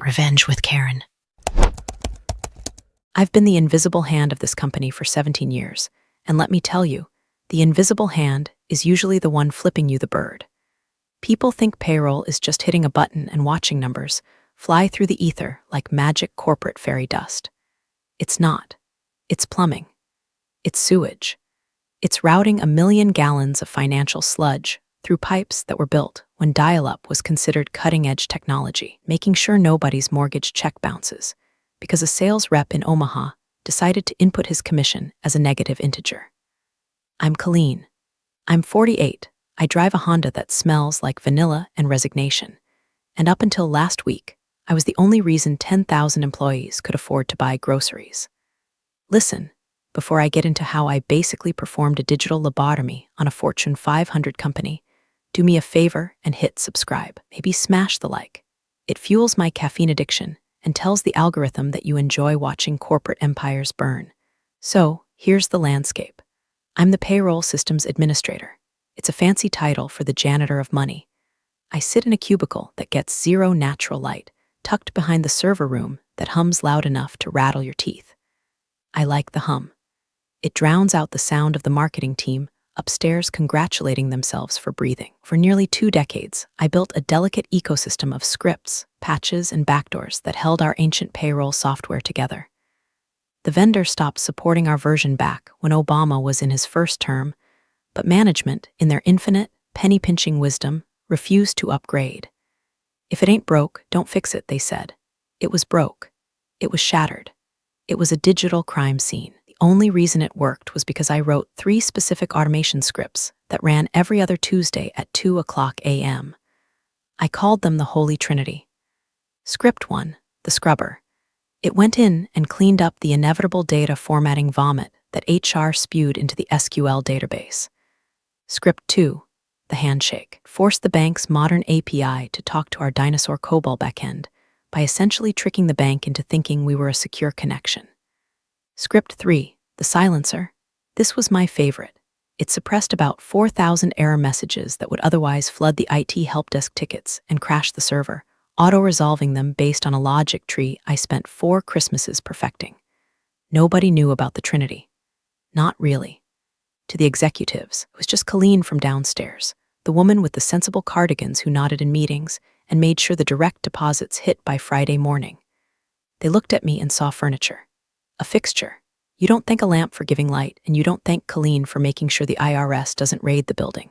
Revenge with Karen. I've been the invisible hand of this company for 17 years, and let me tell you, the invisible hand is usually the one flipping you the bird. People think payroll is just hitting a button and watching numbers fly through the ether like magic corporate fairy dust. It's not. It's plumbing. It's sewage. It's routing 1,000,000 gallons of financial sludge through pipes that were built when dial-up was considered cutting-edge technology, making sure nobody's mortgage check bounces, because a sales rep in Omaha decided to input his commission as a negative integer. I'm Colleen. I'm 48. I drive a Honda that smells like vanilla and resignation. And up until last week, I was the only reason 10,000 employees could afford to buy groceries. Listen, before I get into how I basically performed a digital lobotomy on a Fortune 500 company, do me a favor and hit subscribe. Maybe smash the like. It fuels my caffeine addiction and tells the algorithm that you enjoy watching corporate empires burn. So, here's the landscape. I'm the payroll systems administrator. It's a fancy title for the janitor of money. I sit in a cubicle that gets zero natural light, tucked behind the server room that hums loud enough to rattle your teeth. I like the hum. It drowns out the sound of the marketing team upstairs congratulating themselves for breathing. For nearly 2 decades, I built a delicate ecosystem of scripts, patches, and backdoors that held our ancient payroll software together. The vendor stopped supporting our version back when Obama was in his first term, but management, in their infinite, penny-pinching wisdom, refused to upgrade. If it ain't broke, don't fix it, they said. It was broke. It was shattered. It was a digital crime scene. The only reason it worked was because I wrote 3 specific automation scripts that ran every other Tuesday at 2:00 a.m. I called them the Holy Trinity. Script 1, the scrubber. It went in and cleaned up the inevitable data formatting vomit that HR spewed into the SQL database. Script 2, the handshake, forced the bank's modern API to talk to our dinosaur COBOL backend by essentially tricking the bank into thinking we were a secure connection. Script 3, the silencer. This was my favorite. It suppressed about 4,000 error messages that would otherwise flood the IT help desk tickets and crash the server, auto-resolving them based on a logic tree I spent 4 Christmases perfecting. Nobody knew about the Trinity. Not really. To the executives, it was just Colleen from downstairs, the woman with the sensible cardigans who nodded in meetings and made sure the direct deposits hit by Friday morning. They looked at me and saw furniture. A fixture. You don't thank a lamp for giving light, and you don't thank Colleen for making sure the IRS doesn't raid the building.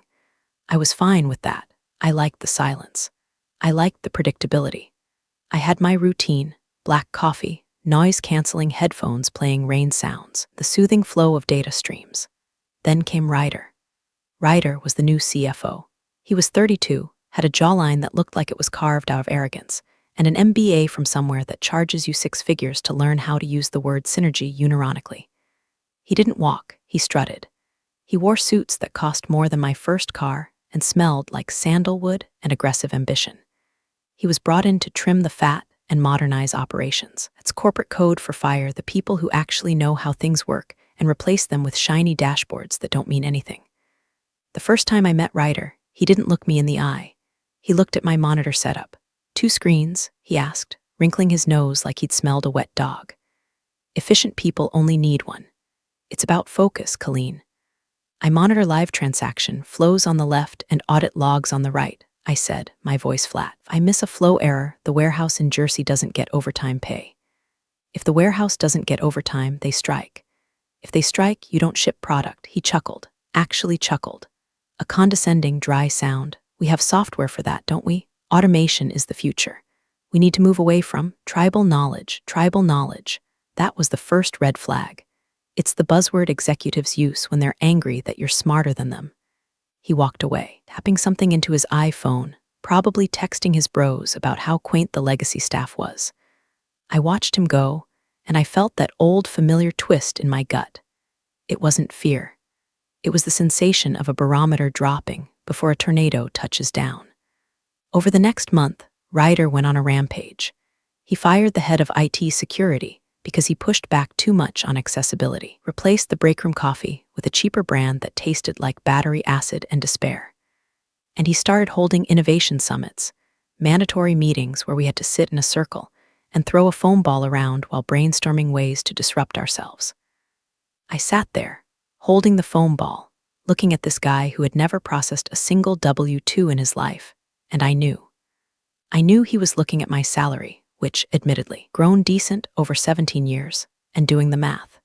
I was fine with that. I liked the silence. I liked the predictability. I had my routine, black coffee, noise-canceling headphones playing rain sounds, the soothing flow of data streams. Then came Ryder. Ryder was the new CFO. He was 32, had a jawline that looked like it was carved out of arrogance, and an MBA from somewhere that charges you 6 figures to learn how to use the word synergy unironically. He didn't walk, he strutted. He wore suits that cost more than my first car and smelled like sandalwood and aggressive ambition. He was brought in to trim the fat and modernize operations. It's corporate code for fire the people who actually know how things work and replace them with shiny dashboards that don't mean anything. The first time I met Ryder, he didn't look me in the eye. He looked at my monitor setup. 2 screens, he asked, wrinkling his nose like he'd smelled a wet dog. Efficient people only need one. It's about focus, Colleen. I monitor live transaction, flows on the left and audit logs on the right, I said, my voice flat. If I miss a flow error, the warehouse in Jersey doesn't get overtime pay. If the warehouse doesn't get overtime, they strike. If they strike, you don't ship product, he chuckled, actually chuckled. A condescending, dry sound. We have software for that, don't we? Automation is the future. We need to move away from tribal knowledge. That was the first red flag. It's the buzzword executives use when they're angry that you're smarter than them. He walked away, tapping something into his iPhone, probably texting his bros about how quaint the legacy staff was. I watched him go, and I felt that old familiar twist in my gut. It wasn't fear. It was the sensation of a barometer dropping before a tornado touches down. Over the next month, Ryder went on a rampage. He fired the head of IT security because he pushed back too much on accessibility, replaced the breakroom coffee with a cheaper brand that tasted like battery acid and despair. And he started holding innovation summits, mandatory meetings where we had to sit in a circle and throw a foam ball around while brainstorming ways to disrupt ourselves. I sat there, holding the foam ball, looking at this guy who had never processed a single W-2 in his life, and I knew. I knew he was looking at my salary, which, admittedly, grown decent over 17 years, and doing the math.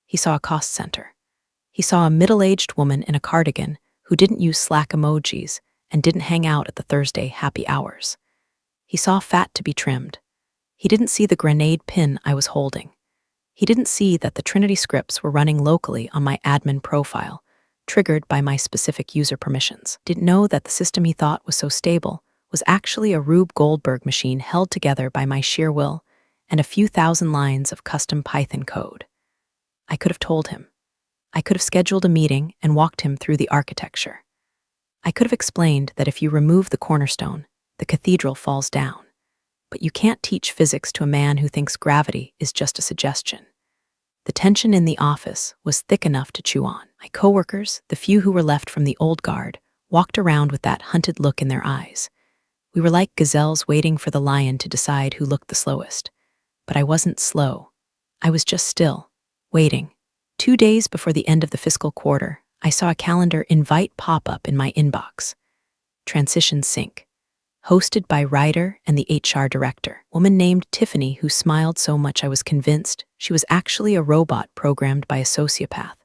He saw a cost center. He saw a middle-aged woman in a cardigan who didn't use Slack emojis and didn't hang out at the Thursday happy hours. He saw fat to be trimmed. He didn't see the grenade pin I was holding. He didn't see that the Trinity scripts were running locally on my admin profile, triggered by my specific user permissions. Didn't know that the system he thought was so stable was actually a Rube Goldberg machine held together by my sheer will and a few thousand lines of custom Python code. I could have told him. I could have scheduled a meeting and walked him through the architecture. I could have explained that if you remove the cornerstone, the cathedral falls down. But you can't teach physics to a man who thinks gravity is just a suggestion. The tension in the office was thick enough to chew on. My coworkers, the few who were left from the old guard, walked around with that hunted look in their eyes. We were like gazelles waiting for the lion to decide who looked the slowest. But I wasn't slow. I was just still, waiting. 2 days before the end of the fiscal quarter, I saw a calendar invite pop up in my inbox. Transition Sync. Hosted by Ryder and the HR director, a woman named Tiffany who smiled so much I was convinced she was actually a robot programmed by a sociopath.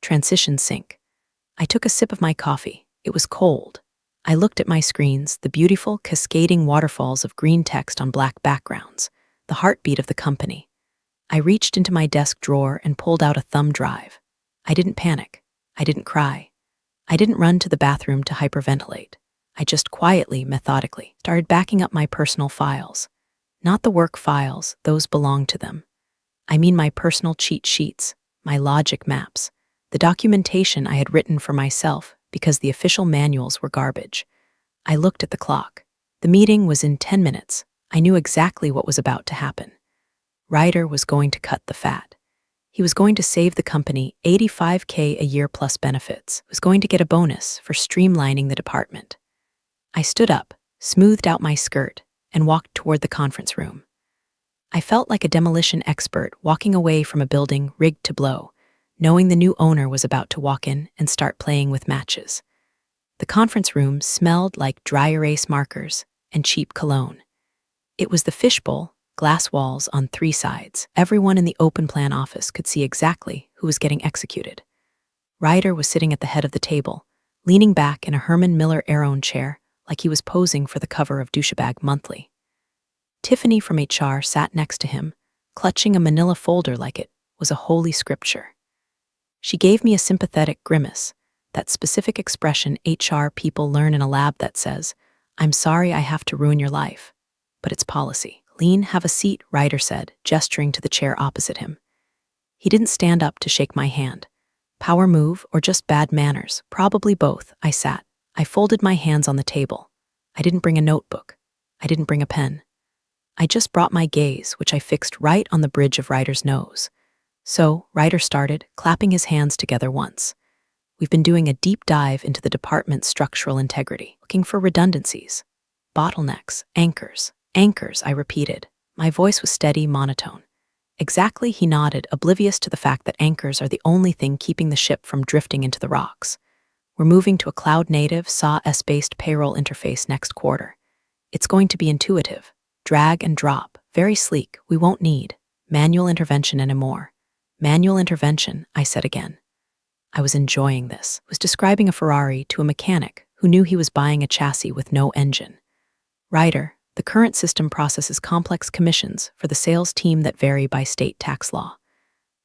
Transition Sync. I took a sip of my coffee. It was cold. I looked at my screens, the beautiful, cascading waterfalls of green text on black backgrounds, the heartbeat of the company. I reached into my desk drawer and pulled out a thumb drive. I didn't panic. I didn't cry. I didn't run to the bathroom to hyperventilate. I just quietly, methodically, started backing up my personal files. Not the work files, those belong to them. I mean my personal cheat sheets, my logic maps, the documentation I had written for myself because the official manuals were garbage. I looked at the clock. The meeting was in 10 minutes. I knew exactly what was about to happen. Ryder was going to cut the fat. He was going to save the company $85K a year plus benefits. He was going to get a bonus for streamlining the department. I stood up, smoothed out my skirt, and walked toward the conference room. I felt like a demolition expert walking away from a building rigged to blow, knowing the new owner was about to walk in and start playing with matches. The conference room smelled like dry erase markers and cheap cologne. It was the fishbowl, glass walls on 3 sides. Everyone in the open plan office could see exactly who was getting executed. Ryder was sitting at the head of the table, leaning back in a Herman Miller Aeron chair, like he was posing for the cover of Douchebag Monthly. Tiffany from HR sat next to him, clutching a manila folder like it was a holy scripture. She gave me a sympathetic grimace, that specific expression HR people learn in a lab that says, "I'm sorry I have to ruin your life, but it's policy." "Lean, have a seat," Ryder said, gesturing to the chair opposite him. He didn't stand up to shake my hand. Power move or just bad manners? Probably both. I sat. I folded my hands on the table. I didn't bring a notebook. I didn't bring a pen. I just brought my gaze, which I fixed right on the bridge of Ryder's nose. So, Ryder started, clapping his hands together once. "We've been doing a deep dive into the department's structural integrity, looking for redundancies, bottlenecks, anchors. Anchors," I repeated. My voice was steady, monotone. "Exactly," he nodded, oblivious to the fact that anchors are the only thing keeping the ship from drifting into the rocks. "We're moving to a cloud-native, SAS-based payroll interface next quarter. It's going to be intuitive, drag and drop, very sleek. We won't need manual intervention anymore." "Manual intervention," I said again. I was enjoying this. I was describing a Ferrari to a mechanic who knew he was buying a chassis with no engine. "Ryder, the current system processes complex commissions for the sales team that vary by state tax law.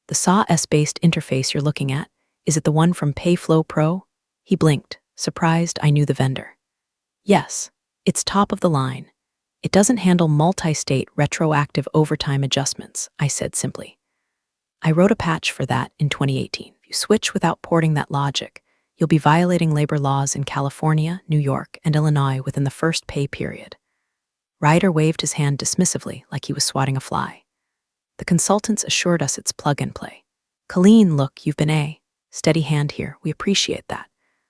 The SAS-based interface you're looking at, is it the one from Payflow Pro?" He blinked, surprised I knew the vendor. "Yes, it's top of the line. It doesn't handle multi-state retroactive overtime adjustments," I said simply. "I wrote a patch for that in 2018. If you switch without porting that logic, you'll be violating labor laws in California, New York, and Illinois within the first pay period." Ryder waved his hand dismissively like he was swatting a fly. "The consultants assured us it's plug and play. Colleen, look, you've been a steady hand here. We appreciate that.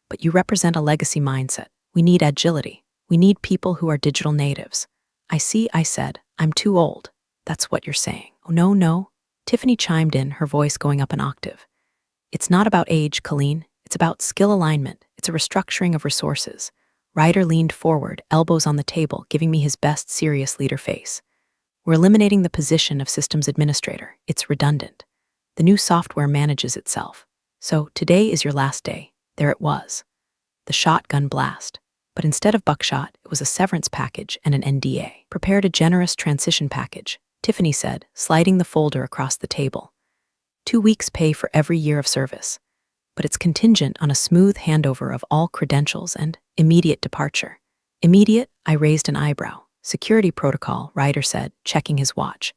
But you represent a legacy mindset. We need agility. We need people who are digital natives." "I see," I said. "I'm too old." That's what you're saying. Oh, no, no. Tiffany chimed in, her voice going up an octave. It's not about age, Colleen. It's about skill alignment. It's a restructuring of resources. Ryder leaned forward, elbows on the table, giving me his best serious leader face. We're eliminating the position of systems administrator. It's redundant. The new software manages itself. So today is your last day. There it was. The shotgun blast. But instead of buckshot, it was a severance package and an NDA. Prepared a generous transition package, Tiffany said, sliding the folder across the table. 2 weeks' pay for every year of service. But it's contingent on a smooth handover of all credentials and immediate departure. Immediate? I raised an eyebrow. Security protocol, Ryder said, checking his watch.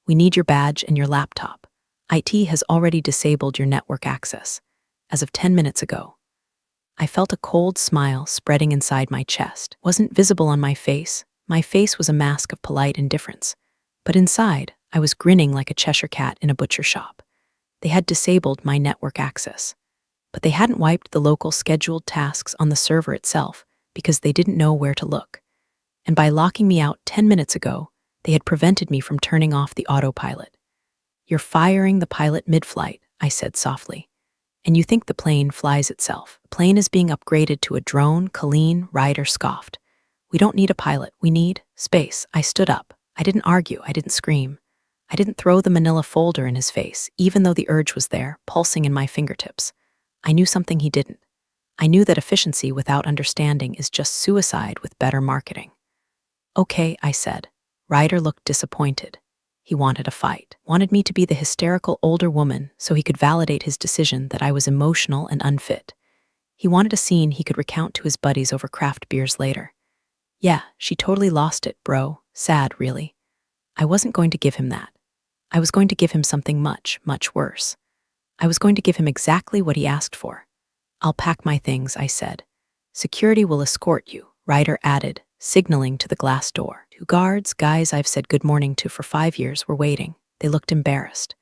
We need your badge and your laptop. IT has already disabled your network access. As of 10 minutes ago. I felt a cold smile spreading inside my chest. Wasn't visible on my face. My face was a mask of polite indifference. But inside, I was grinning like a Cheshire cat in a butcher shop. They had disabled my network access. But they hadn't wiped the local scheduled tasks on the server itself because they didn't know where to look. And by locking me out 10 minutes ago, they had prevented me from turning off the autopilot. You're firing the pilot mid-flight, I said softly. And you think the plane flies itself. The plane is being upgraded to a drone, Colleen, Ryder scoffed. We don't need a pilot, we need space. I stood up. I didn't argue, I didn't scream. I didn't throw the manila folder in his face, even though the urge was there, pulsing in my fingertips. I knew something he didn't. I knew that efficiency without understanding is just suicide with better marketing. Okay, I said. Ryder looked disappointed. He wanted a fight, wanted me to be the hysterical older woman so he could validate his decision that I was emotional and unfit. He wanted a scene he could recount to his buddies over craft beers later. Yeah, she totally lost it, bro. Sad, really. I wasn't going to give him that. I was going to give him something much, much worse. I was going to give him exactly what he asked for. I'll pack my things, I said. Security will escort you, Ryder added, signaling to the glass door. 2 guards, guys I've said good morning to for 5 years, were waiting. They looked embarrassed.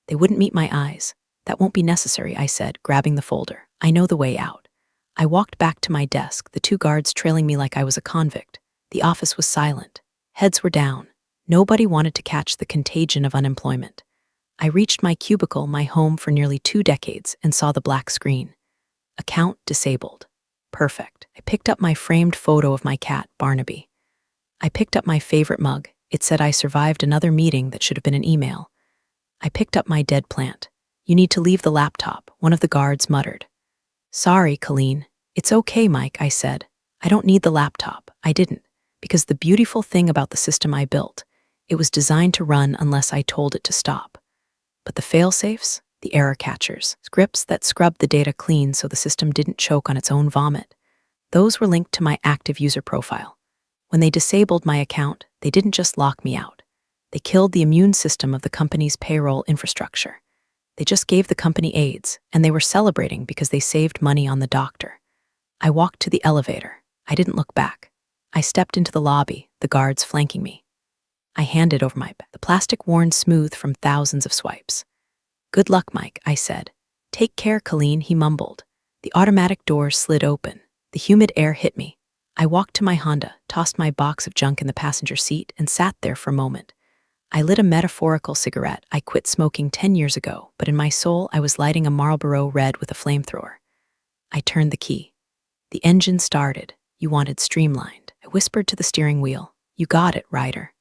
They wouldn't meet my eyes. That won't be necessary, I said, grabbing the folder. I know the way out. I walked back to my desk, the 2 guards trailing me like I was a convict. The office was silent. Heads were down. Nobody wanted to catch the contagion of unemployment. I reached my cubicle, my home for nearly 2 decades, and saw the black screen. Account disabled. Perfect. I picked up my framed photo of my cat, Barnaby. I picked up my favorite mug. It said I survived another meeting that should have been an email. I picked up my dead plant. You need to leave the laptop, one of the guards muttered. Sorry, Colleen. It's okay, Mike, I said. I don't need the laptop. I didn't. Because the beautiful thing about the system I built, it was designed to run unless I told it to stop. But the fail-safes, the error catchers, scripts that scrubbed the data clean so the system didn't choke on its own vomit, those were linked to my active user profile. When they disabled my account, they didn't just lock me out. They killed the immune system of the company's payroll infrastructure. They just gave the company AIDS, and they were celebrating because they saved money on the doctor. I walked to the elevator. I didn't look back. I stepped into the lobby, the guards flanking me. I handed over my bag, the plastic worn smooth from thousands of swipes. Good luck, Mike, I said. Take care, Colleen, he mumbled. The automatic doors slid open. The humid air hit me. I walked to my Honda, tossed my box of junk in the passenger seat, and sat there for a moment. I lit a metaphorical cigarette I quit smoking 10 years ago, but in my soul I was lighting a Marlboro Red with a flamethrower. I turned the key. The engine started. You wanted streamlined. I whispered to the steering wheel. You got it, Ryder.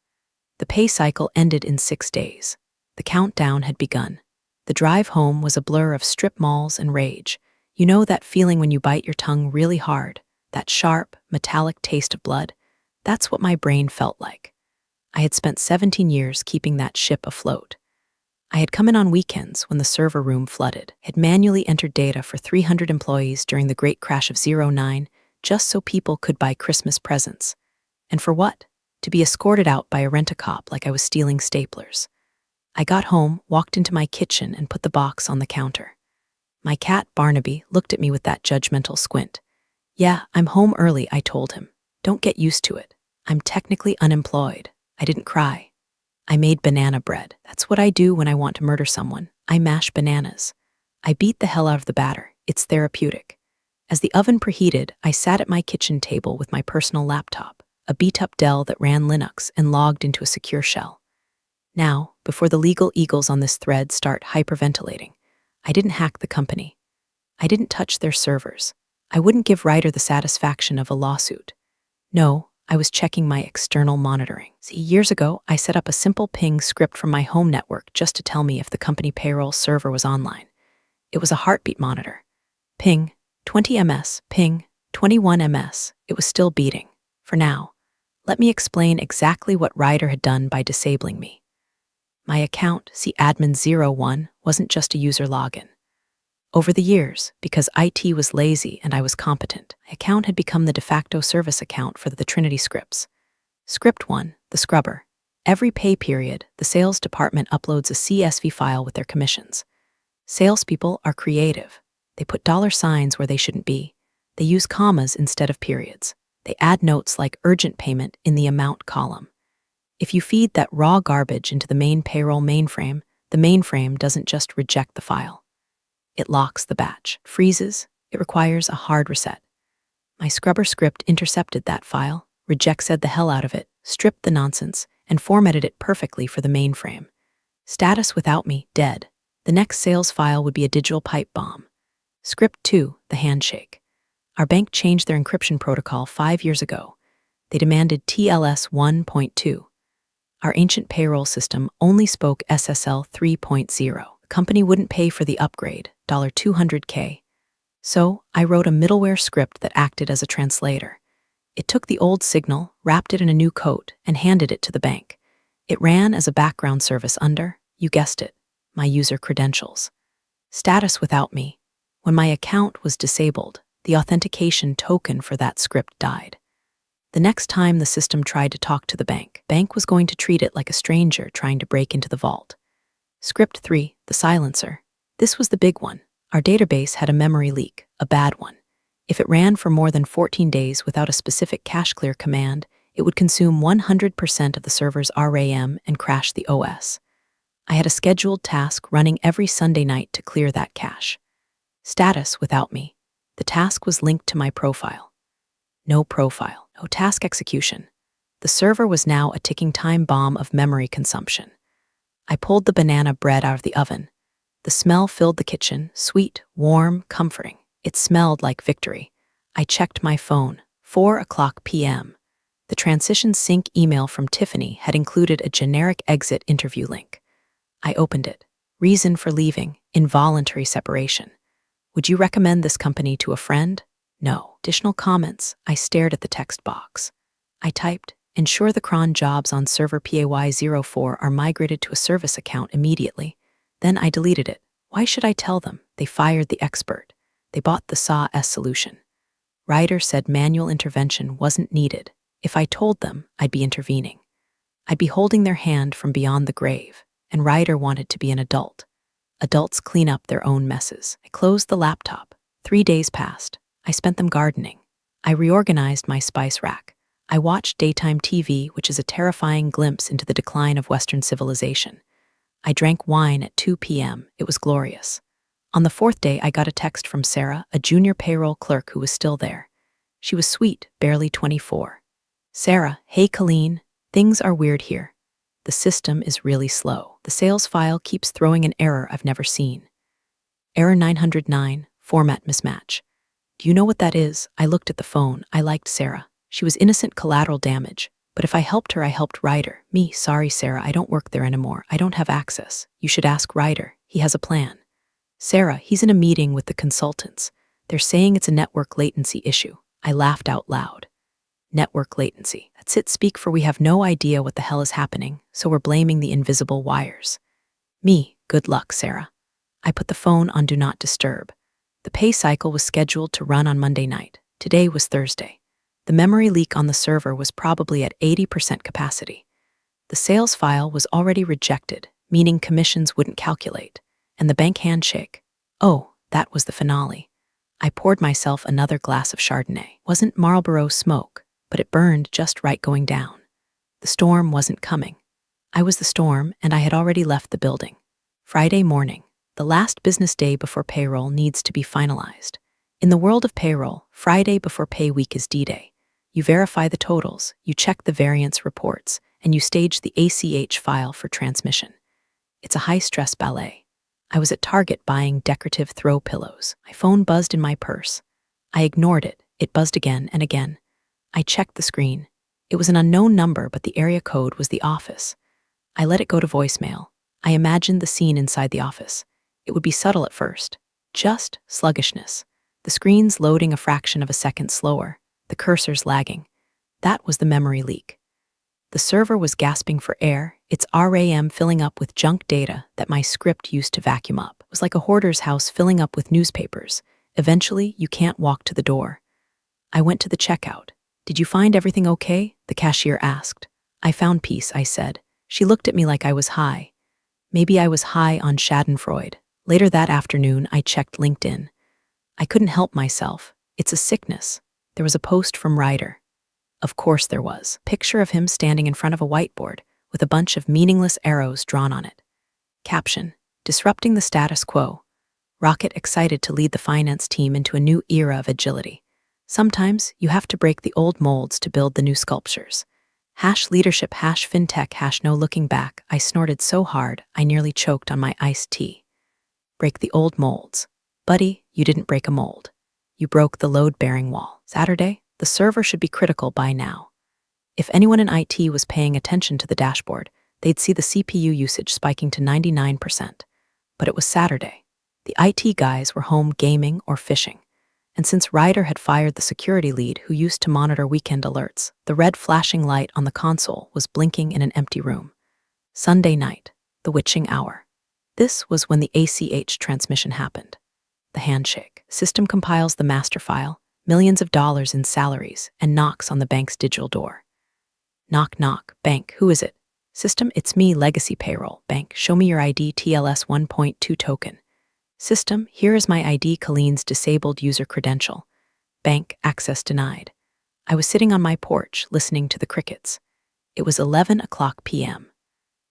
The pay cycle ended in 6 days. The countdown had begun. The drive home was a blur of strip malls and rage. You know that feeling when you bite your tongue really hard, that sharp, metallic taste of blood? That's what my brain felt like. I had spent 17 years keeping that ship afloat. I had come in on weekends when the server room flooded, had manually entered data for 300 employees during the great crash of '09, just so people could buy Christmas presents. And for what? To be escorted out by a rent-a-cop like I was stealing staplers. I got home, walked into my kitchen, and put the box on the counter. My cat, Barnaby, looked at me with that judgmental squint. Yeah, I'm home early, I told him. Don't get used to it. I'm technically unemployed. I didn't cry. I made banana bread. That's what I do when I want to murder someone. I mash bananas. I beat the hell out of the batter. It's therapeutic. As the oven preheated, I sat at my kitchen table with my personal laptop, a beat-up Dell that ran Linux and logged into a secure shell. Now, before the legal eagles on this thread start hyperventilating, I didn't hack the company. I didn't touch their servers. I wouldn't give Ryder the satisfaction of a lawsuit. No, I was checking my external monitoring. See, years ago, I set up a simple ping script from my home network just to tell me if the company payroll server was online. It was a heartbeat monitor. Ping, 20 ms, ping, 21 ms. It was still beating. For now, let me explain exactly what Ryder had done by disabling me. My account, see admin01, wasn't just a user login. Over the years, because IT was lazy and I was competent, my account had become the de facto service account for the Trinity scripts. Script 1, the scrubber. Every pay period, the sales department uploads a CSV file with their commissions. Salespeople are creative. They put $signs where they shouldn't be. They use commas instead of periods. They add notes like urgent payment in the amount column. If you feed that raw garbage into the main payroll mainframe, the mainframe doesn't just reject the file. It locks the batch, freezes, it requires a hard reset. My scrubber script intercepted that file, rejected the hell out of it, stripped the nonsense, and formatted it perfectly for the mainframe. Status without me, dead. The next sales file would be a digital pipe bomb. Script 2, the handshake. Our bank changed their encryption protocol 5 years ago. They demanded TLS 1.2. Our ancient payroll system only spoke SSL 3.0. The company wouldn't pay for the upgrade, $200K. So I wrote a middleware script that acted as a translator. It took the old signal, wrapped it in a new coat, and handed it to the bank. It ran as a background service under, you guessed it, my user credentials. Status without me. When my account was disabled, the authentication token for that script died. The next time the system tried to talk to the bank was going to treat it like a stranger trying to break into the vault. Script 3, the silencer. This was the big one. Our database had a memory leak, a bad one. If it ran for more than 14 days without a specific cache clear command, it would consume 100% of the server's RAM and crash the OS. I had a scheduled task running every Sunday night to clear that cache. Status without me. The task was linked to my profile. No profile. No task execution. The server was now a ticking time bomb of memory consumption. I pulled the banana bread out of the oven. The smell filled the kitchen, sweet, warm, comforting. It smelled like victory. I checked my phone, 4:00 p.m. The transition sync email from Tiffany had included a generic exit interview link. I opened it. Reason for leaving, involuntary separation. Would you recommend this company to a friend? No. Additional comments. I stared at the text box. I typed, ensure the cron jobs on server PAY04 are migrated to a service account immediately. Then I deleted it. Why should I tell them? They fired the expert. They bought the SAW solution. Ryder said manual intervention wasn't needed. If I told them, I'd be intervening. I'd be holding their hand from beyond the grave, and Ryder wanted to be an adult. Adults clean up their own messes. I closed the laptop. 3 days passed. I spent them gardening. I reorganized my spice rack. I watched daytime TV, which is a terrifying glimpse into the decline of Western civilization. I drank wine at 2 p.m. It was glorious. On the 4th day, I got a text from Sarah, a junior payroll clerk who was still there. She was sweet, barely 24. Sarah, hey Colleen, things are weird here. The system is really slow. The sales file keeps throwing an error I've never seen. Error 909, format mismatch. Do you know what that is? I looked at the phone. I liked Sarah. She was innocent collateral damage. But if I helped her, I helped Ryder. Me, sorry Sarah, I don't work there anymore. I don't have access. You should ask Ryder. He has a plan. Sarah, he's in a meeting with the consultants. They're saying it's a network latency issue. I laughed out loud. Network latency. That's it, speak for we have no idea what the hell is happening, so we're blaming the invisible wires. Me, good luck, Sarah. I put the phone on Do Not Disturb. The pay cycle was scheduled to run on Monday night. Today was Thursday. The memory leak on the server was probably at 80% capacity. The sales file was already rejected, meaning commissions wouldn't calculate. And the bank handshake. Oh, that was the finale. I poured myself another glass of Chardonnay. Wasn't Marlboro smoke, but it burned just right going down. The storm wasn't coming. I was the storm, and I had already left the building. Friday morning. The last business day before payroll needs to be finalized. In the world of payroll, Friday before pay week is D-Day. You verify the totals, you check the variance reports, and you stage the ACH file for transmission. It's a high-stress ballet. I was at Target buying decorative throw pillows. My phone buzzed in my purse. I ignored it. It buzzed again and again. I checked the screen. It was an unknown number, but the area code was the office. I let it go to voicemail. I imagined the scene inside the office. It would be subtle at first. Just sluggishness. The screen's loading a fraction of a second slower. The cursor's lagging. That was the memory leak. The server was gasping for air, its RAM filling up with junk data that my script used to vacuum up. It was like a hoarder's house filling up with newspapers. Eventually, you can't walk to the door. I went to the checkout. "Did you find everything okay?" the cashier asked. "I found peace," I said. She looked at me like I was high. Maybe I was high on Schadenfreude. Later that afternoon, I checked LinkedIn. I couldn't help myself. It's a sickness. There was a post from Ryder. Of course there was. Picture of him standing in front of a whiteboard with a bunch of meaningless arrows drawn on it. Caption: disrupting the status quo. Rocket excited to lead the finance team into a new era of agility. Sometimes you have to break the old molds to build the new sculptures. #leadership, #fintech, #no looking back. I snorted so hard, I nearly choked on my iced tea. Break the old molds. Buddy, you didn't break a mold. You broke the load-bearing wall. Saturday, the server should be critical by now. If anyone in IT was paying attention to the dashboard, they'd see the CPU usage spiking to 99%. But it was Saturday. The IT guys were home gaming or fishing. And since Ryder had fired the security lead who used to monitor weekend alerts, the red flashing light on the console was blinking in an empty room. Sunday night, the witching hour. This was when the ACH transmission happened. The handshake. System compiles the master file, millions of dollars in salaries, and knocks on the bank's digital door. Knock, knock. Bank, who is it? System, it's me, Legacy Payroll. Bank, show me your ID, TLS 1.2 token. System, here is my ID, Colleen's disabled user credential. Bank, access denied. I was sitting on my porch, listening to the crickets. It was 11 p.m.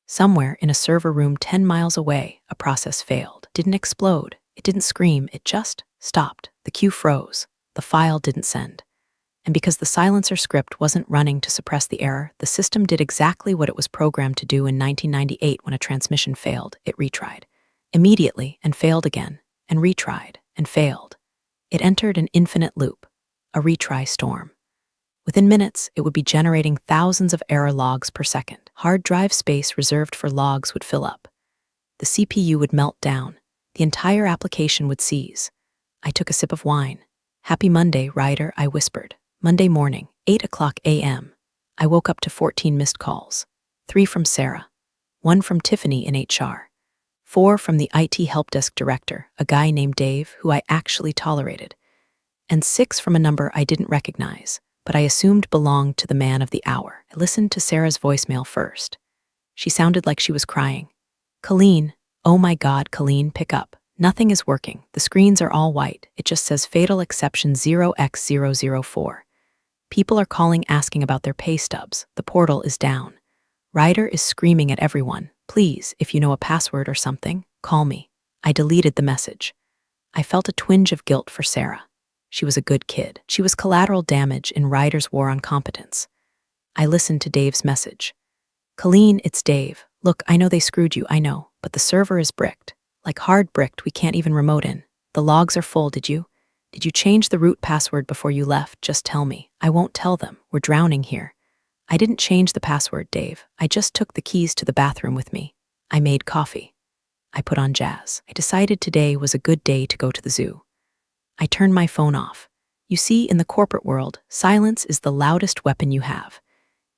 Somewhere in a server room 10 miles away, a process failed. Didn't explode. It didn't scream. It just stopped. The queue froze. The file didn't send. And because the silencer script wasn't running to suppress the error, the system did exactly what it was programmed to do in 1998 when a transmission failed. It retried. Immediately, and failed again, and retried, and failed. It entered an infinite loop, a retry storm. Within minutes, it would be generating thousands of error logs per second. Hard drive space reserved for logs would fill up. The CPU would melt down. The entire application would seize. I took a sip of wine. "Happy Monday, Ryder," I whispered. Monday morning, 8 a.m. I woke up to 14 missed calls. 3 from Sarah. 1 from Tiffany in HR. 4 from the IT help desk director, a guy named Dave, who I actually tolerated. And 6 from a number I didn't recognize, but I assumed belonged to the man of the hour. I listened to Sarah's voicemail first. She sounded like she was crying. "Colleen, oh my God, Colleen, pick up. Nothing is working. The screens are all white. It just says fatal exception 0x004. People are calling asking about their pay stubs. The portal is down. Ryder is screaming at everyone. Please, if you know a password or something, call me." I deleted the message. I felt a twinge of guilt for Sarah. She was a good kid. She was collateral damage in Ryder's war on competence. I listened to Dave's message. "Colleen, it's Dave. Look, I know they screwed you, I know, but the server is bricked. Like hard bricked, we can't even remote in. The logs are full, did you change the root password before you left? Just tell me. I won't tell them. We're drowning here." "I didn't change the password, Dave. I just took the keys to the bathroom with me. I made coffee. I put on jazz. I decided today was a good day to go to the zoo." I turned my phone off. You see, in the corporate world, silence is the loudest weapon you have.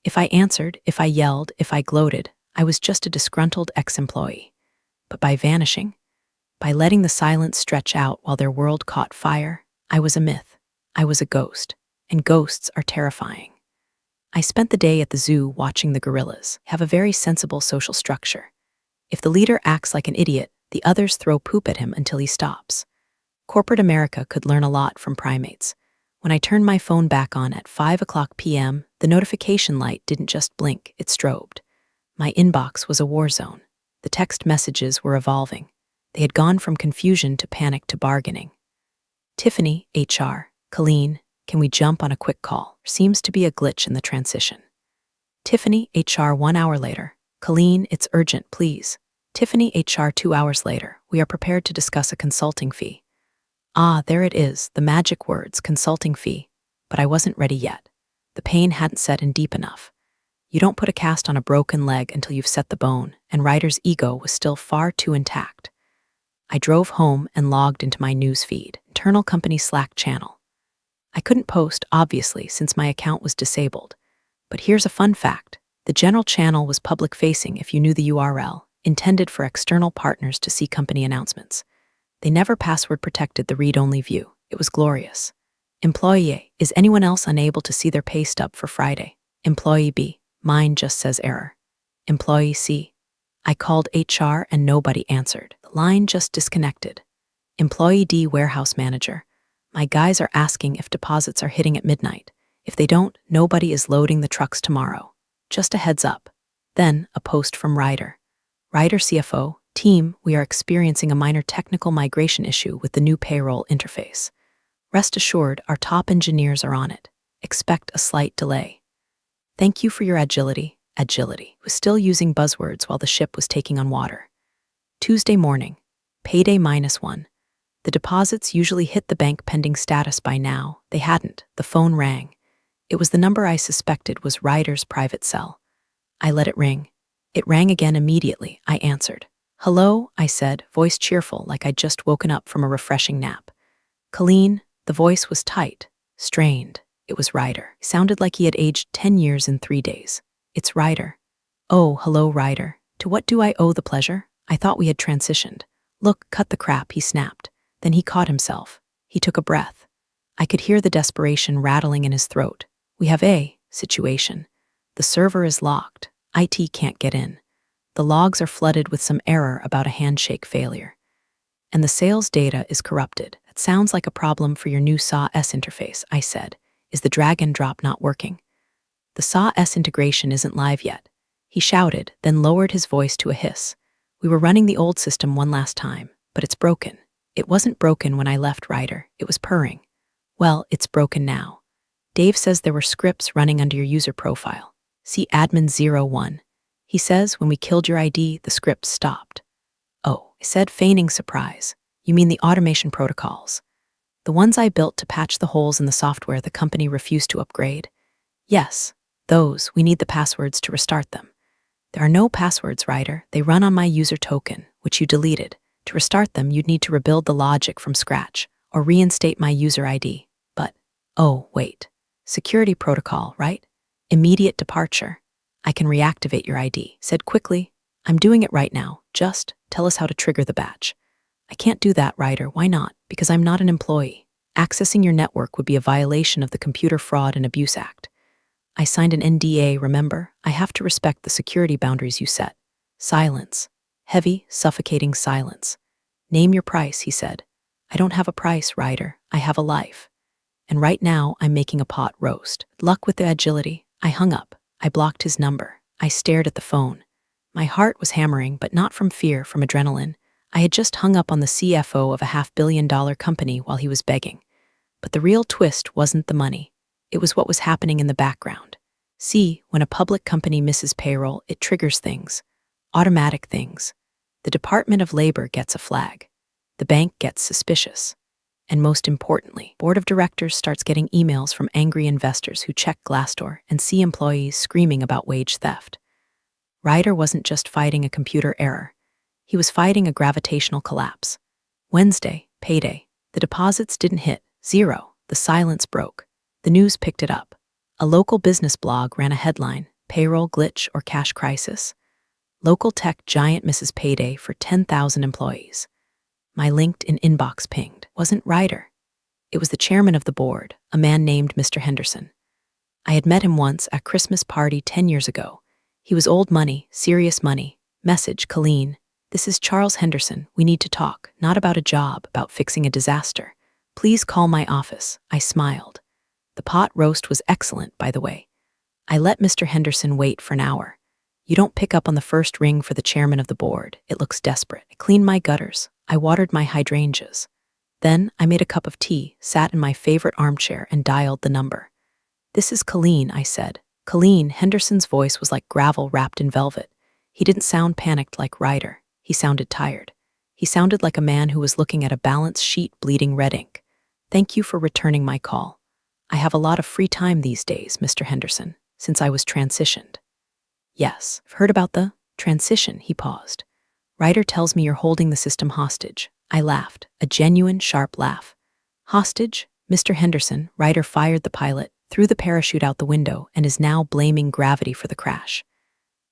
If I answered, if I yelled, if I gloated, I was just a disgruntled ex-employee. But by vanishing, by letting the silence stretch out while their world caught fire, I was a myth. I was a ghost. And ghosts are terrifying. I spent the day at the zoo watching the gorillas have a very sensible social structure. If the leader acts like an idiot, the others throw poop at him until he stops. Corporate America could learn a lot from primates. When I turned my phone back on at 5 p.m., the notification light didn't just blink, it strobed. My inbox was a war zone. The text messages were evolving. They had gone from confusion to panic to bargaining. "Tiffany, HR, Colleen, can we jump on a quick call? Seems to be a glitch in the transition." Tiffany, HR 1 hour later. Colleen, it's urgent, please. Tiffany, HR 2 hours later. We are prepared to discuss a consulting fee. Ah, there it is, the magic words, consulting fee. But I wasn't ready yet. The pain hadn't set in deep enough. You don't put a cast on a broken leg until you've set the bone, and Ryder's ego was still far too intact. I drove home and logged into my news feed, internal company Slack channel. I couldn't post, obviously, since my account was disabled. But here's a fun fact. The general channel was public-facing if you knew the URL, intended for external partners to see company announcements. They never password-protected the read-only view. It was glorious. Employee A, is anyone else unable to see their pay stub for Friday? Employee B, mine just says error. Employee C, I called HR and nobody answered. The line just disconnected. Employee D, warehouse manager, my guys are asking if deposits are hitting at midnight. If they don't, nobody is loading the trucks tomorrow. Just a heads up. Then, a post from Ryder. Ryder CFO, team, we are experiencing a minor technical migration issue with the new payroll interface. Rest assured, our top engineers are on it. Expect a slight delay. Thank you for your agility. Agility was still using buzzwords while the ship was taking on water. Tuesday morning, payday -1. The deposits usually hit the bank pending status by now. They hadn't. The phone rang. It was the number I suspected was Ryder's private cell. I let it ring. It rang again immediately. I answered. Hello, I said, voice cheerful like I'd just woken up from a refreshing nap. Colleen, the voice was tight, strained. It was Ryder. He sounded like he had aged 10 years in 3 days. It's Ryder. Oh, hello, Ryder. To what do I owe the pleasure? I thought we had transitioned. Look, cut the crap, he snapped. Then he caught himself. He took a breath. I could hear the desperation rattling in his throat. We have a situation. The server is locked. IT can't get in. The logs are flooded with some error about a handshake failure. And the sales data is corrupted. That sounds like a problem for your new SAW-S interface, I said. Is the drag and drop not working? The SAW-S integration isn't live yet. He shouted, then lowered his voice to a hiss. We were running the old system one last time, but it's broken. It wasn't broken when I left Ryder. It was purring. Well, it's broken now. Dave says there were scripts running under your user profile. See admin 01. He says when we killed your ID, the scripts stopped. Oh, I said, feigning surprise. You mean the automation protocols? The ones I built to patch the holes in the software the company refused to upgrade? Yes, those. We need the passwords to restart them. There are no passwords, Ryder. They run on my user token, which you deleted. To restart them, you'd need to rebuild the logic from scratch, or reinstate my user ID. But, oh, wait. Security protocol, right? Immediate departure. I can reactivate your ID. Said quickly, I'm doing it right now. Just tell us how to trigger the batch. I can't do that, Ryder. Why not? Because I'm not an employee. Accessing your network would be a violation of the Computer Fraud and Abuse Act. I signed an NDA, remember? I have to respect the security boundaries you set. Silence. Heavy, suffocating silence. Name your price, he said. I don't have a price, Ryder. I have a life. And right now, I'm making a pot roast. Luck with the agility. I hung up. I blocked his number. I stared at the phone. My heart was hammering, but not from fear, from adrenaline. I had just hung up on the CFO of a $500 million company while he was begging. But the real twist wasn't the money. It was what was happening in the background. See, when a public company misses payroll, it triggers things. Automatic things. The Department of Labor gets a flag. The bank gets suspicious. And most importantly, board of directors starts getting emails from angry investors who check Glassdoor and see employees screaming about wage theft. Ryder wasn't just fighting a computer error. He was fighting a gravitational collapse. Wednesday, payday. The deposits didn't hit. 0. The silence broke. The news picked it up. A local business blog ran a headline, Payroll Glitch or Cash Crisis. Local tech giant misses payday for 10,000 employees. My LinkedIn inbox pinged. Wasn't Ryder. It was the chairman of the board, a man named Mr. Henderson. I had met him once at a Christmas party 10 years ago. He was old money, serious money. Message, Colleen. This is Charles Henderson. We need to talk, not about a job, about fixing a disaster. Please call my office. I smiled. The pot roast was excellent, by the way. I let Mr. Henderson wait for an hour. You don't pick up on the first ring for the chairman of the board. It looks desperate. I cleaned my gutters. I watered my hydrangeas. Then I made a cup of tea, sat in my favorite armchair, and dialed the number. This is Colleen, I said. Colleen, Henderson's voice was like gravel wrapped in velvet. He didn't sound panicked like Ryder. He sounded tired. He sounded like a man who was looking at a balance sheet bleeding red ink. Thank you for returning my call. I have a lot of free time these days, Mr. Henderson, since I was transitioned. Yes, I've heard about the transition, he paused. Ryder tells me you're holding the system hostage. I laughed, a genuine, sharp laugh. Hostage? Mr. Henderson, Ryder fired the pilot, threw the parachute out the window, and is now blaming gravity for the crash.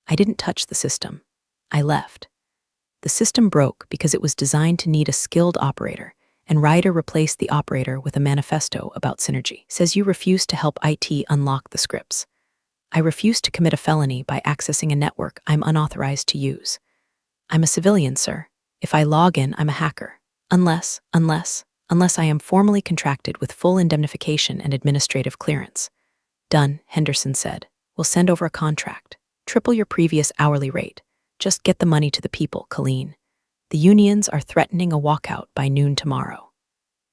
I didn't touch the system. I left. The system broke because it was designed to need a skilled operator, and Ryder replaced the operator with a manifesto about synergy. Says you refuse to help IT unlock the scripts. I refuse to commit a felony by accessing a network I'm unauthorized to use. I'm a civilian, sir. If I log in, I'm a hacker. Unless I am formally contracted with full indemnification and administrative clearance. Done, Henderson said. We'll send over a contract. Triple your previous hourly rate. Just get the money to the people, Colleen. The unions are threatening a walkout by noon tomorrow.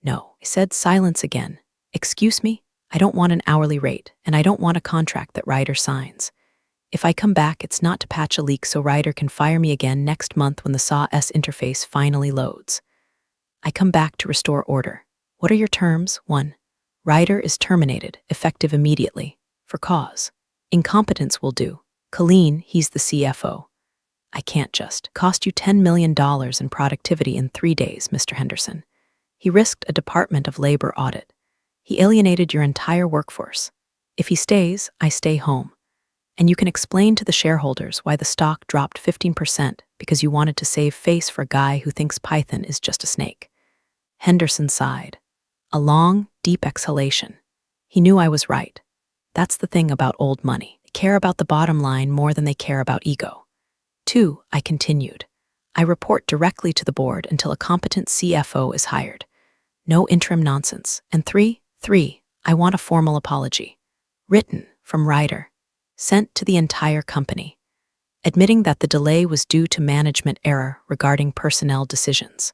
No, I said. Silence again. Excuse me? I don't want an hourly rate, and I don't want a contract that Ryder signs. If I come back, it's not to patch a leak so Ryder can fire me again next month when the SAW interface finally loads. I come back to restore order. What are your terms? 1. Ryder is terminated, effective immediately. For cause. Incompetence will do. Colleen, he's the CFO. I can't just cost you $10 million in productivity in 3 days, Mr. Henderson. He risked a Department of Labor audit. He alienated your entire workforce. If he stays, I stay home. And you can explain to the shareholders why the stock dropped 15% because you wanted to save face for a guy who thinks Python is just a snake. Henderson sighed. A long, deep exhalation. He knew I was right. That's the thing about old money. They care about the bottom line more than they care about ego. 2, I continued. I report directly to the board until a competent CFO is hired. No interim nonsense. And 3, I want a formal apology. Written from Ryder. Sent to the entire company. Admitting that the delay was due to management error regarding personnel decisions.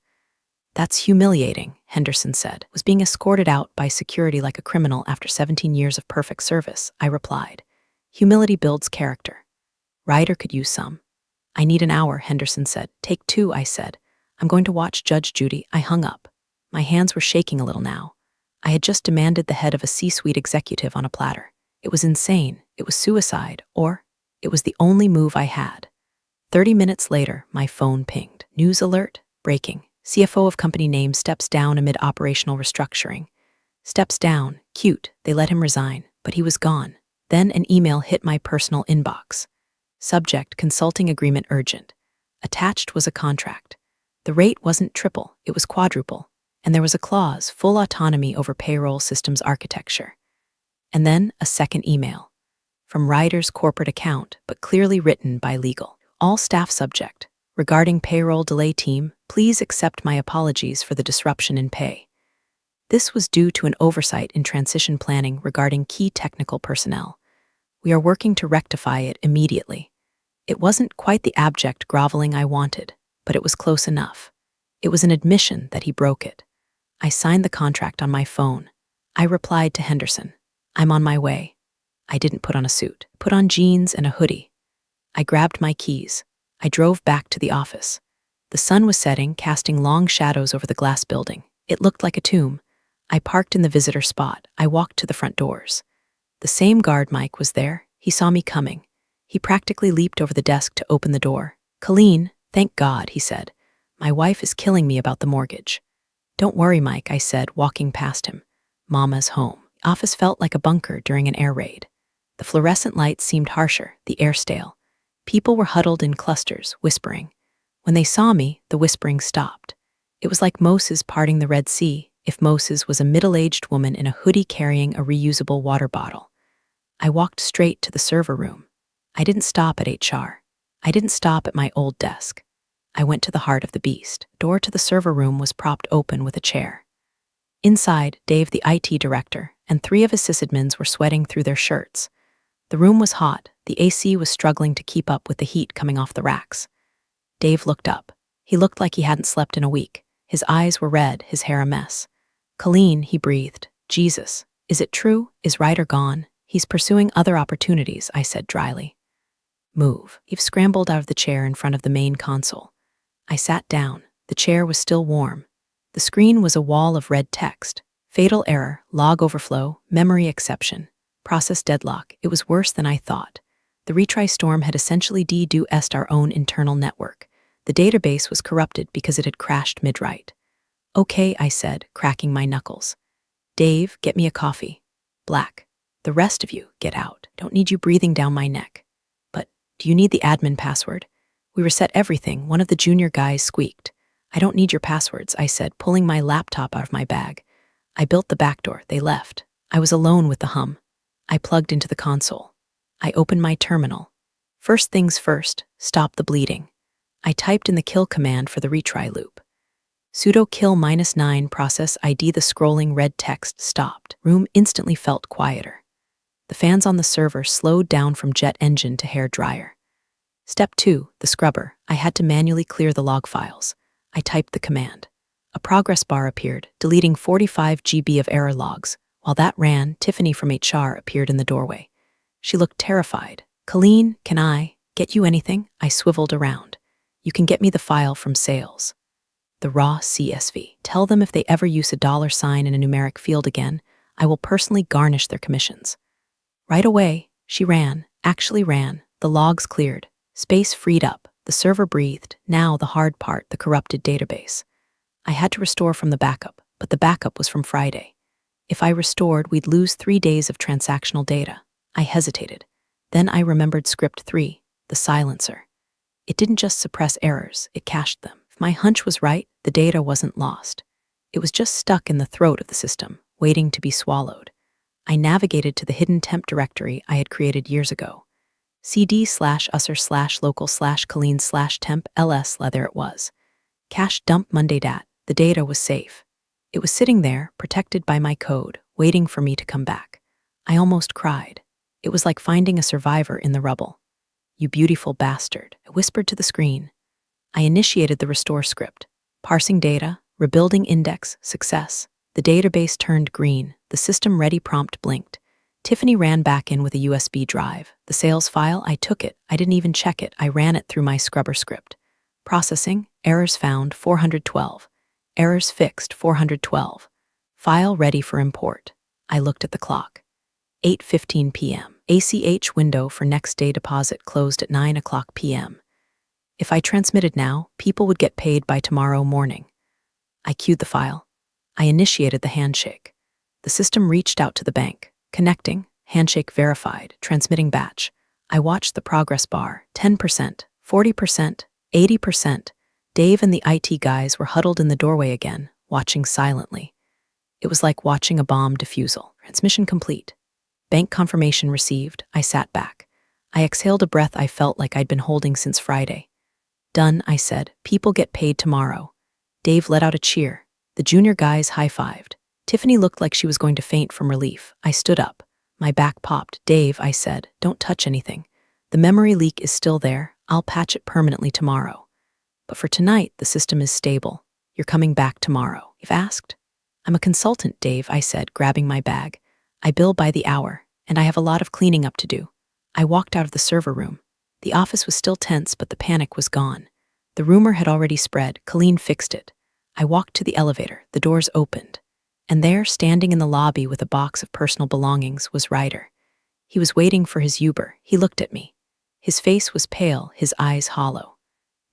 That's humiliating, Henderson said. Was being escorted out by security like a criminal after 17 years of perfect service, I replied. Humility builds character. Ryder could use some. I need an hour, Henderson said. Take 2, I said. I'm going to watch Judge Judy. I hung up. My hands were shaking a little now. I had just demanded the head of a C-suite executive on a platter. It was insane. It was suicide, or it was the only move I had. 30 minutes later, my phone pinged. News alert, breaking. CFO of company name steps down amid operational restructuring. Steps down, cute, they let him resign, but he was gone. Then an email hit my personal inbox. Subject, consulting agreement urgent. Attached was a contract. The rate wasn't triple, it was quadruple. And there was a clause, full autonomy over payroll systems architecture. And then a second email. From Ryder's corporate account, but clearly written by legal. All staff subject. Regarding payroll delay team, please accept my apologies for the disruption in pay. This was due to an oversight in transition planning regarding key technical personnel. We are working to rectify it immediately. It wasn't quite the abject groveling I wanted, but it was close enough. It was an admission that he broke it. I signed the contract on my phone. I replied to Henderson. I'm on my way. I didn't put on a suit. Put on jeans and a hoodie. I grabbed my keys. I drove back to the office. The sun was setting, casting long shadows over the glass building. It looked like a tomb. I parked in the visitor spot. I walked to the front doors. The same guard, Mike, was there. He saw me coming. He practically leaped over the desk to open the door. Colleen, thank God, he said. My wife is killing me about the mortgage. Don't worry, Mike, I said, walking past him. Mama's home. The office felt like a bunker during an air raid. The fluorescent lights seemed harsher, the air stale. People were huddled in clusters, whispering. When they saw me, the whispering stopped. It was like Moses parting the Red Sea, if Moses was a middle-aged woman in a hoodie carrying a reusable water bottle. I walked straight to the server room. I didn't stop at HR. I didn't stop at my old desk. I went to the heart of the beast. Door to the server room was propped open with a chair. Inside, Dave, the IT director, and 3 of his sysadmins were sweating through their shirts. The room was hot. The AC was struggling to keep up with the heat coming off the racks. Dave looked up. He looked like he hadn't slept in a week. His eyes were red, his hair a mess. Colleen, he breathed. Jesus, is it true? Is Ryder gone? He's pursuing other opportunities, I said dryly. Move. Eve scrambled out of the chair in front of the main console. I sat down. The chair was still warm. The screen was a wall of red text. Fatal error, log overflow, memory exception, process deadlock. It was worse than I thought. The retry storm had essentially DDoSed our own internal network. The database was corrupted because it had crashed mid-write. Okay, I said, cracking my knuckles. Dave, get me a coffee. Black. The rest of you, get out. Don't need you breathing down my neck. But, do you need the admin password? We reset everything. One of the junior guys squeaked. I don't need your passwords, I said, pulling my laptop out of my bag. I built the backdoor. They left. I was alone with the hum. I plugged into the console. I opened my terminal. First things first, stop the bleeding. I typed in the kill command for the retry loop. Sudo kill -9 process ID. The scrolling red text stopped. Room instantly felt quieter. The fans on the server slowed down from jet engine to hair dryer. Step 2, the scrubber. I had to manually clear the log files. I typed the command. A progress bar appeared, deleting 45 GB of error logs. While that ran, Tiffany from HR appeared in the doorway. She looked terrified. Colleen, can I get you anything? I swiveled around. You can get me the file from sales. The raw CSV. Tell them if they ever use a $sign in a numeric field again, I will personally garnish their commissions. Right away, she ran, actually ran. The logs cleared. Space freed up. The server breathed. Now the hard part, the corrupted database. I had to restore from the backup, but the backup was from Friday. If I restored, we'd lose 3 days of transactional data. I hesitated. Then I remembered script 3, the silencer. It didn't just suppress errors, it cached them. If my hunch was right, the data wasn't lost. It was just stuck in the throat of the system, waiting to be swallowed. I navigated to the hidden temp directory I had created years ago. cd/usr/local/colleen/temp ls. There it was. Cache dump Monday dat. The data was safe. It was sitting there, protected by my code, waiting for me to come back. I almost cried. It was like finding a survivor in the rubble. You beautiful bastard, I whispered to the screen. I initiated the restore script. Parsing data, rebuilding index, success. The database turned green. The system ready prompt blinked. Tiffany ran back in with a USB drive. The sales file, I took it. I didn't even check it. I ran it through my scrubber script. Processing, errors found 412. Errors fixed 412. File ready for import. I looked at the clock. 8:15 p.m. ACH window for next day deposit closed at 9:00 p.m. If I transmitted now, people would get paid by tomorrow morning. I queued the file. I initiated the handshake. The system reached out to the bank. Connecting, handshake verified, transmitting batch. I watched the progress bar, 10%, 40%, 80%. Dave and the IT guys were huddled in the doorway again, watching silently. It was like watching a bomb defusal. Transmission complete. Bank confirmation received. I sat back. I exhaled a breath I felt like I'd been holding since Friday. Done, I said. People get paid tomorrow. Dave let out a cheer. The junior guys high-fived. Tiffany looked like she was going to faint from relief. I stood up. My back popped. Dave, I said, don't touch anything. The memory leak is still there. I'll patch it permanently tomorrow. But for tonight, the system is stable. You're coming back tomorrow. You've asked? I'm a consultant, Dave, I said, grabbing my bag. I bill by the hour, and I have a lot of cleaning up to do. I walked out of the server room. The office was still tense, but the panic was gone. The rumor had already spread. Colleen fixed it. I walked to the elevator. The doors opened. And there, standing in the lobby with a box of personal belongings, was Ryder. He was waiting for his Uber. He looked at me. His face was pale, his eyes hollow.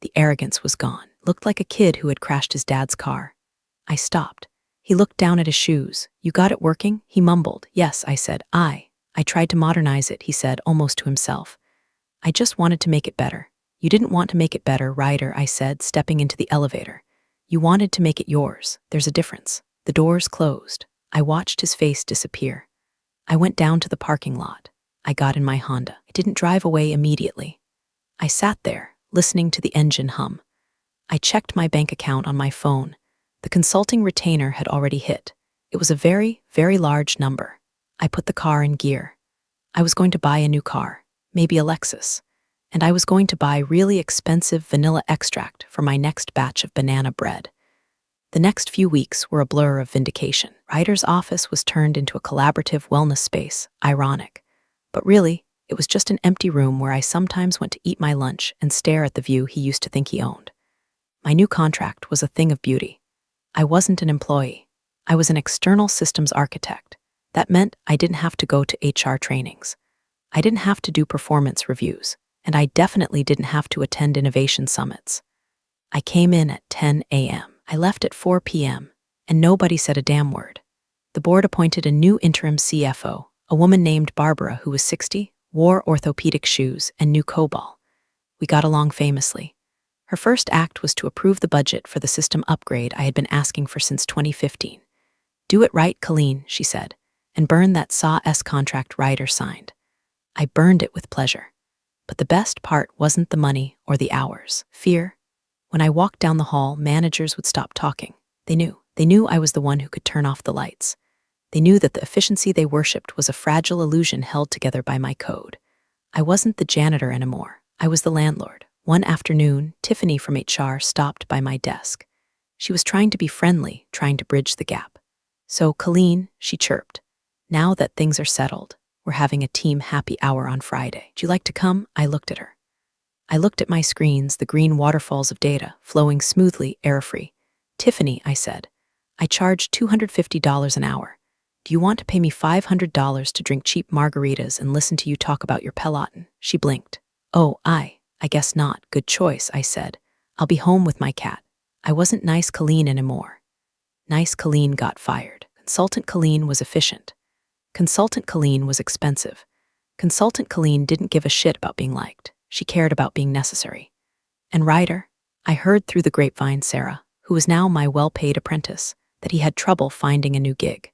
The arrogance was gone. Looked like a kid who had crashed his dad's car. I stopped. He looked down at his shoes. You got it working? He mumbled. Yes, I said. I tried to modernize it, he said, almost to himself. I just wanted to make it better. You didn't want to make it better, Ryder, I said, stepping into the elevator. You wanted to make it yours. There's a difference. The doors closed. I watched his face disappear. I went down to the parking lot. I got in my Honda. I didn't drive away immediately. I sat there, listening to the engine hum. I checked my bank account on my phone. The consulting retainer had already hit. It was a very, very large number. I put the car in gear. I was going to buy a new car, maybe a Lexus. And I was going to buy really expensive vanilla extract for my next batch of banana bread. The next few weeks were a blur of vindication. Ryder's office was turned into a collaborative wellness space. Ironic. But really, it was just an empty room where I sometimes went to eat my lunch and stare at the view he used to think he owned. My new contract was a thing of beauty. I wasn't an employee. I was an external systems architect. That meant I didn't have to go to HR trainings. I didn't have to do performance reviews, and I definitely didn't have to attend innovation summits. I came in at 10 a.m. I left at 4 p.m., and nobody said a damn word. The board appointed a new interim CFO, a woman named Barbara who was 60, wore orthopedic shoes, and knew COBOL. We got along famously. Her first act was to approve the budget for the system upgrade I had been asking for since 2015. "Do it right, Colleen," she said, "and burn that SAW contract Ryder signed." I burned it with pleasure. But the best part wasn't the money or the hours. Fear. When I walked down the hall, managers would stop talking. They knew. They knew I was the one who could turn off the lights. They knew that the efficiency they worshipped was a fragile illusion held together by my code. I wasn't the janitor anymore. I was the landlord. One afternoon, Tiffany from HR stopped by my desk. She was trying to be friendly, trying to bridge the gap. "So, Colleen," she chirped, "now that things are settled, we're having a team happy hour on Friday. Do you like to come?" I looked at her. I looked at my screens, the green waterfalls of data, flowing smoothly, error-free. "Tiffany," I said, "I charge $250 an hour. Do you want to pay me $500 to drink cheap margaritas and listen to you talk about your Peloton?" She blinked. "Oh, I guess not. Good choice," I said. "I'll be home with my cat." I wasn't nice Colleen anymore. Nice Colleen got fired. Consultant Colleen was efficient. Consultant Colleen was expensive. Consultant Colleen didn't give a shit about being liked. She cared about being necessary. And Ryder, I heard through the grapevine Sarah, who was now my well-paid apprentice, that he had trouble finding a new gig.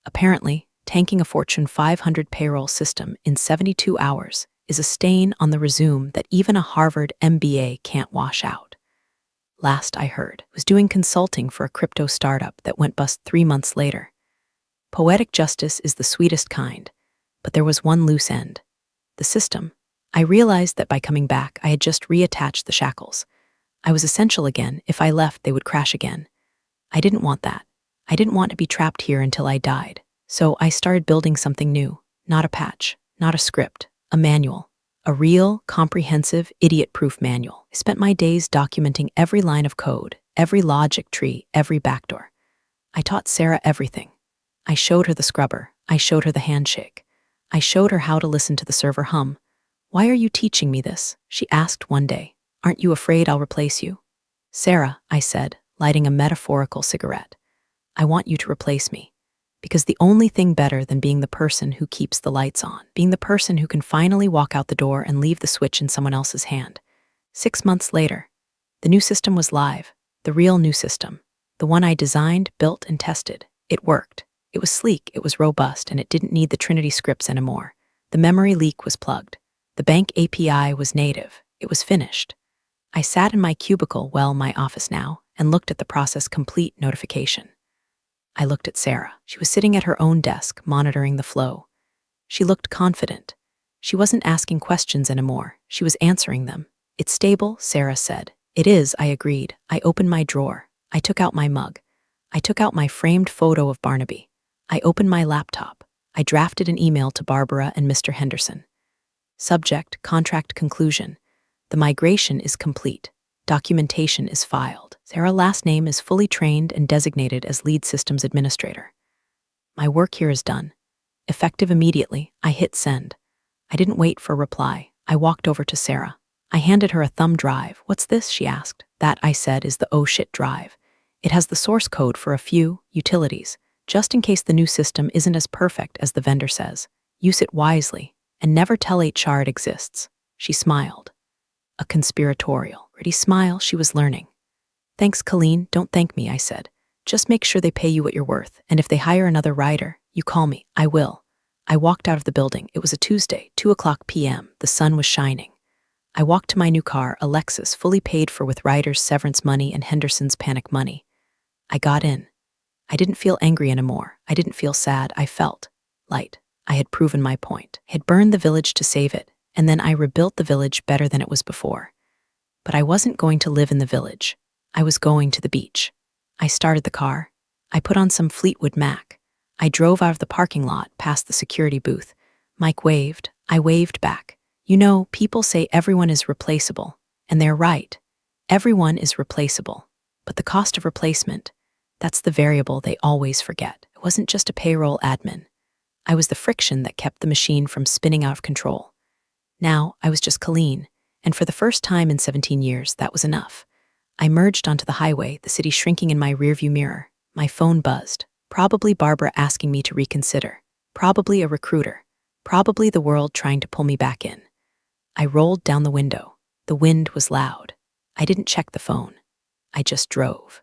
Apparently, tanking a Fortune 500 payroll system in 72 hours is a stain on the resume that even a Harvard MBA can't wash out. Last I heard, was doing consulting for a crypto startup that went bust 3 months later. Poetic justice is the sweetest kind, but there was one loose end. The system. I realized that by coming back, I had just reattached the shackles. I was essential again. If I left, they would crash again. I didn't want that. I didn't want to be trapped here until I died. So I started building something new. Not a patch, not a script, a manual. A real, comprehensive, idiot-proof manual. I spent my days documenting every line of code, every logic tree, every backdoor. I taught Sarah everything. I showed her the scrubber. I showed her the handshake. I showed her how to listen to the server hum. "Why are you teaching me this?" she asked one day. "Aren't you afraid I'll replace you?" "Sarah," I said, lighting a metaphorical cigarette, "I want you to replace me. Because the only thing better than being the person who keeps the lights on, being the person who can finally walk out the door and leave the switch in someone else's hand." 6 months later, the new system was live, the real new system, the one I designed, built, and tested. It worked. It was sleek, it was robust, and it didn't need the Trinity scripts anymore. The memory leak was plugged. The bank API was native. It was finished. I sat in my cubicle, well, my office now, and looked at the process complete notification. I looked at Sarah. She was sitting at her own desk, monitoring the flow. She looked confident. She wasn't asking questions anymore. She was answering them. "It's stable," Sarah said. "It is," I agreed. I opened my drawer. I took out my mug. I took out my framed photo of Barnaby. I opened my laptop. I drafted an email to Barbara and Mr. Henderson. Subject, contract conclusion. The migration is complete. Documentation is filed. Sarah's last name is fully trained and designated as lead systems administrator. My work here is done. Effective immediately, I hit send. I didn't wait for a reply. I walked over to Sarah. I handed her a thumb drive. "What's this?" she asked. "That," I said, "is the oh shit drive. It has the source code for a few utilities, just in case the new system isn't as perfect as the vendor says. Use it wisely, and never tell HR it exists." She smiled. A conspiratorial, pretty smile. She was learning. "Thanks, Colleen. Don't thank me," I said. "Just make sure they pay you what you're worth, and if they hire another rider, you call me. I will." I walked out of the building. It was a Tuesday, 2:00 p.m. The sun was shining. I walked to my new car, a Lexus, fully paid for with Ryder's severance money and Henderson's panic money. I got in. I didn't feel angry anymore. I didn't feel sad. I felt light. I had proven my point. I had burned the village to save it, and then I rebuilt the village better than it was before. But I wasn't going to live in the village. I was going to the beach. I started the car. I put on some Fleetwood Mac. I drove out of the parking lot past the security booth. Mike waved. I waved back. You know, people say everyone is replaceable, and they're right. Everyone is replaceable. But the cost of replacement, that's the variable they always forget. It wasn't just a payroll admin. I was the friction that kept the machine from spinning out of control. Now, I was just Colleen, and for the first time in 17 years, that was enough. I merged onto the highway, the city shrinking in my rearview mirror. My phone buzzed. Probably Barbara asking me to reconsider. Probably a recruiter. Probably the world trying to pull me back in. I rolled down the window. The wind was loud. I didn't check the phone. I just drove.